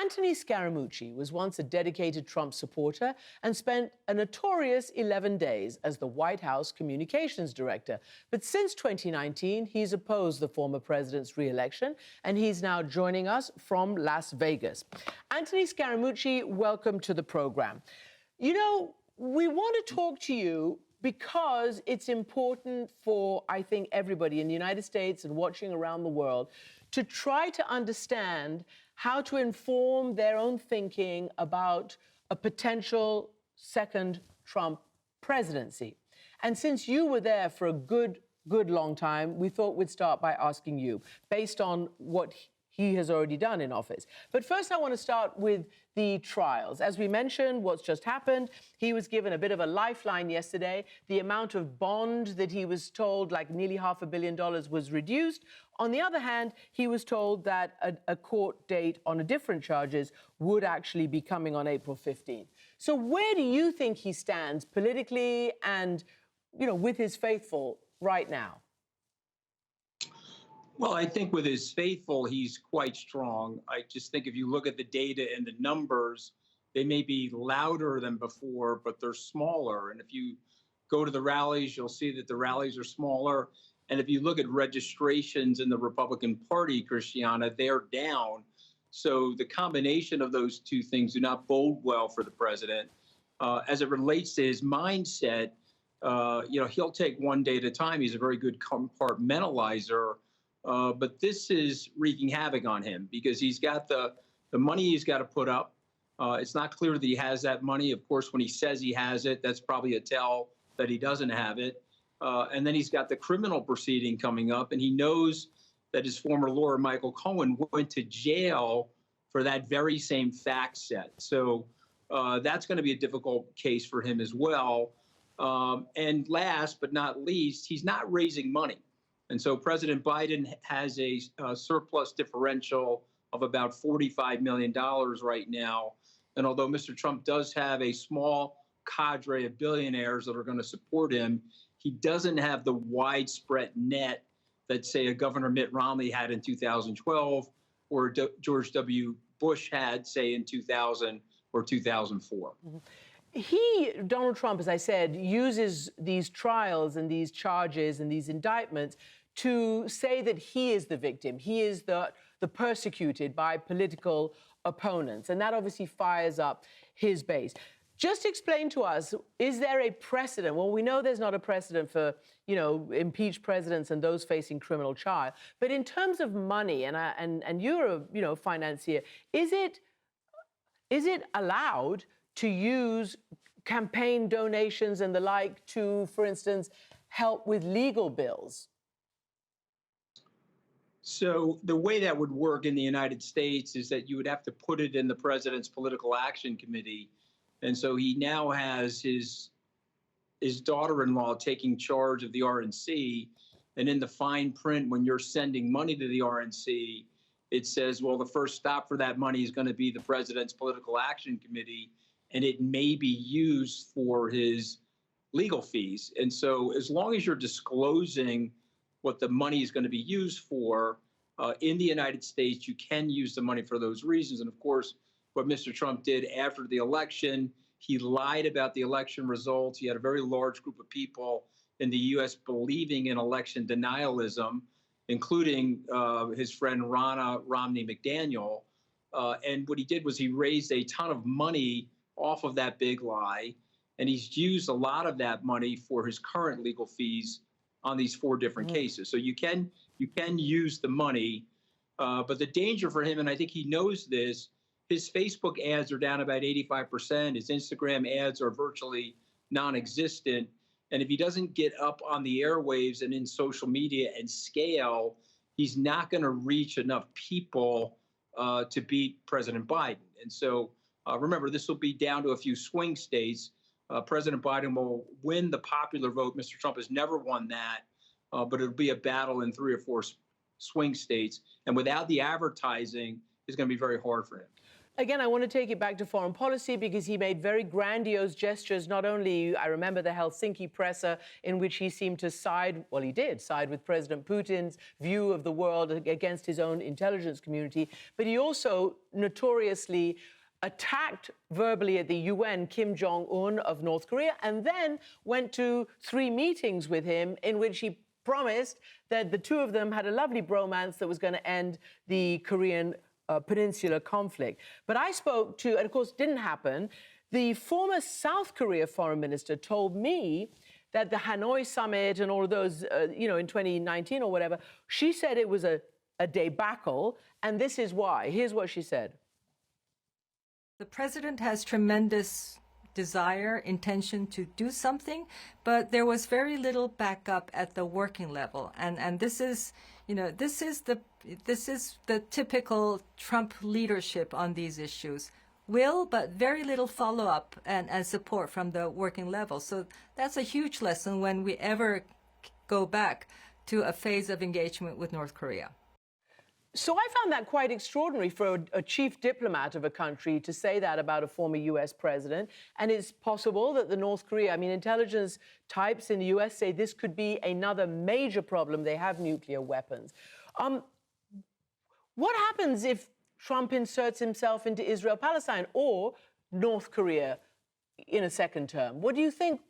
Anthony Scaramucci was once a dedicated Trump supporter and spent a notorious 11 days as the White House communications director. But since 2019, he's opposed the former president's re-election, and he's now joining us from Las Vegas. Anthony Scaramucci, welcome to the program. You know, we want to talk to you because it's important for, I think, everybody in the United States and watching around the world to try to understand how to inform their own thinking about a potential second Trump presidency. And since you were there for a good long time, we thought we'd start by asking you, based on what he has already done in office. But first, I want to start with the trials. As we mentioned, what's just happened, he was given a bit of a lifeline yesterday. The amount of bond that he was told, like nearly $500 million, was reduced. On the other hand, he was told that a court date on a different charges would actually be coming on April 15th. So where do you think he stands politically and, you know, with his faithful right now? Well, I think with his faithful, he's quite strong. I just think if you look at the data and the numbers, they may be louder than before, but they're smaller. And if you go to the rallies, you'll see that the rallies are smaller. And if you look at registrations in the Republican Party, Christiana, they're down. So the combination of those two things do not bode well for the president. As it relates to his mindset, you know, he'll take one day at a time. He's a very good compartmentalizer. But this is wreaking havoc on him because he's got the money he's got to put up. It's not clear that he has that money. Of course, when he says he has it, that's probably a tell that he doesn't have it. And then he's got the criminal proceeding coming up, and he knows that his former lawyer, Michael Cohen, went to jail for that very same fact set. So that's going to be a difficult case for him as well. And last but not least, he's not raising money. And so President Biden has a surplus differential of about $45 million right now. And although Mr. Trump does have a small cadre of billionaires that are going to support him, he doesn't have the widespread net that, say, a Governor Mitt Romney had in 2012 or George W. Bush had, say, in 2000 or 2004. Mm-hmm. Donald Trump, as I said, uses these trials and these charges and these indictments to say that he is the victim. He is the persecuted by political opponents. And that obviously fires up his base. Just explain to us, is there a precedent? Well, we know there's not a precedent for, you know, impeached presidents and those facing criminal trial. But in terms of money, and you're a, you know, financier, is it allowed to use campaign donations and the like to, for instance, help with legal bills? So the way that would work in the United States is that you would have to put it in the president's political action committee. And so he now has his daughter-in-law taking charge of the RNC. And in the fine print, when you're sending money to the RNC, it says, well, the first stop for that money is going to be the president's political action committee, and it may be used for his legal fees. And so as long as you're disclosing what the money is going to be used for in the United States, you can use the money for those reasons. And of course, what Mr. Trump did after the election, he lied about the election results. He had a very large group of people in the U.S. believing in election denialism, including his friend Ronna Romney McDaniel. And what he did was he raised a ton of money off of that big lie, and he's used a lot of that money for his current legal fees on these 4 different cases. So you can use the money, but the danger for him, and I think he knows this, his Facebook ads are down about 85%. His Instagram ads are virtually non-existent. And if he doesn't get up on the airwaves and in social media and scale, he's not going to reach enough people to beat President Biden. And so remember, this will be down to a few swing states. President Biden will win the popular vote. Mr. Trump has never won that, but it'll be a battle in 3 or 4 swing states. And without the advertising, it's going to be very hard for him. Again, I want to take it back to foreign policy because he made very grandiose gestures. Not only, I remember the Helsinki presser in which he seemed to side, well, he did side with President Putin's view of the world against his own intelligence community, but he also notoriously attacked verbally at the UN Kim Jong-un of North Korea, and then went to 3 meetings with him in which he promised that the two of them had a lovely bromance that was going to end the Korean Peninsula conflict. But I spoke to, and of course didn't happen, the former South Korea foreign minister told me that the Hanoi summit and all of those, in 2019 or whatever, she said it was a debacle, and this is why. Here's what she said. The president has tremendous desire, intention to do something, but there was very little backup at the working level, and this is the typical Trump leadership on these issues. Will, but very little follow-up and support from the working level. So that's a huge lesson when we ever go back to a phase of engagement with North Korea. So I found that quite extraordinary for a chief diplomat of a country to say that about a former U.S. president. And it's possible that the North Korea, intelligence types in the U.S. say this could be another major problem. They have nuclear weapons. What happens if Trump inserts himself into Israel-Palestine or North Korea in a second term? What do you think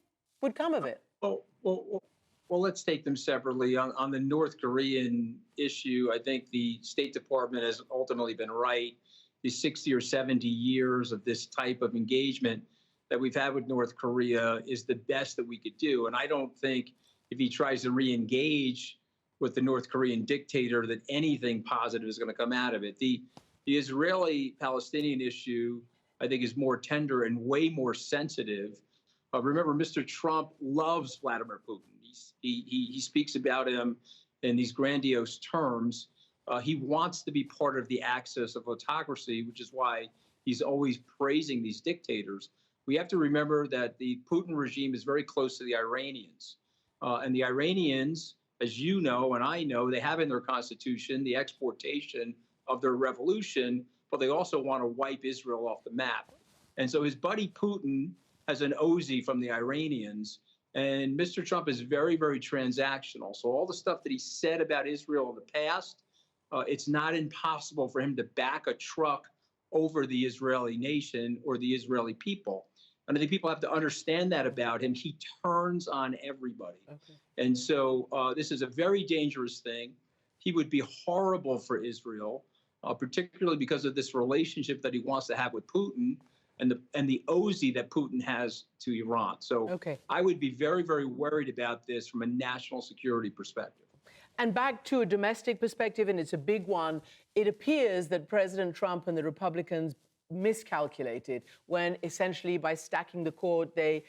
would come of it? Well, let's take them separately. On the North Korean issue, I think the State Department has ultimately been right. The 60 or 70 years of this type of engagement that we've had with North Korea is the best that we could do. And I don't think if he tries to re-engage with the North Korean dictator that anything positive is going to come out of it. The Israeli-Palestinian issue, I think, is more tender and way more sensitive. Remember, Mr. Trump loves Vladimir Putin. He speaks about him in these grandiose terms. He wants to be part of the axis of autocracy, which is why he's always praising these dictators. We have to remember that the Putin regime is very close to the Iranians. And the Iranians, as you know and I know, they have in their constitution the exportation of their revolution, but they also want to wipe Israel off the map. And so his buddy Putin has an Uzi from the Iranians. And Mr. Trump is very, very transactional. So all the stuff that he said about Israel in the past, it's not impossible for him to back a truck over the Israeli nation or the Israeli people. And I think people have to understand that about him. He turns on everybody. Okay. And so this is a very dangerous thing. He would be horrible for Israel, particularly because of this relationship that he wants to have with Putin. And the Uzi that Putin has to Iran. So okay. I would be very, very worried about this from a national security perspective. And back to a domestic perspective, and it's a big one, it appears that President Trump and the Republicans miscalculated when essentially by stacking the court, they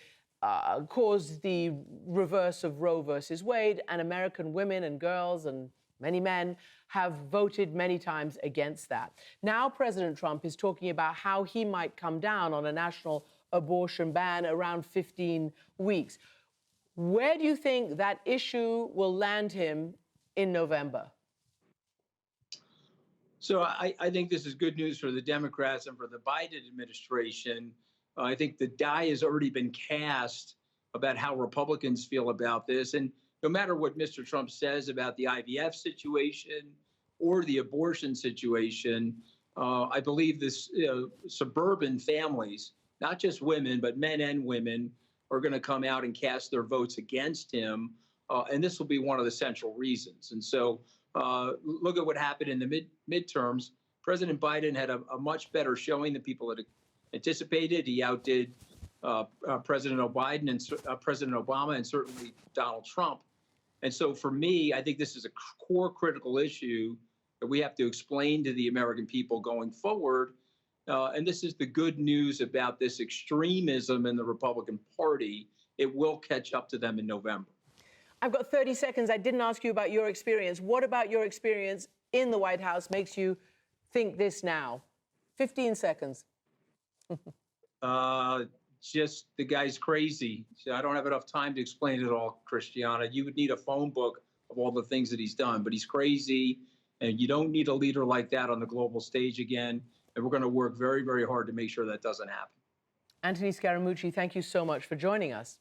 caused the reverse of Roe versus Wade, and American women and girls and many men have voted many times against that. Now President Trump is talking about how he might come down on a national abortion ban around 15 weeks. Where do you think that issue will land him in November? So I think this is good news for the Democrats and for the Biden administration. I think the die has already been cast about how Republicans feel about this. And no matter what Mr. Trump says about the IVF situation or the abortion situation, I believe this suburban families, not just women, but men and women, are going to come out and cast their votes against him. And this will be one of the central reasons. And so look at what happened in the midterms. President Biden had a much better showing than people had anticipated. He outdid President Biden and President Obama and certainly Donald Trump. And so for me, I think this is a core critical issue that we have to explain to the American people going forward. And this is the good news about this extremism in the Republican Party. It will catch up to them in November. I've got 30 seconds. I didn't ask you about your experience. What about your experience in the White House makes you think this now? 15 seconds. Just the guy's crazy. I don't have enough time to explain it all, Christiana. You would need a phone book of all the things that he's done, but he's crazy, and you don't need a leader like that on the global stage again. And we're going to work very, very hard to make sure that doesn't happen. Anthony Scaramucci, thank you so much for joining us.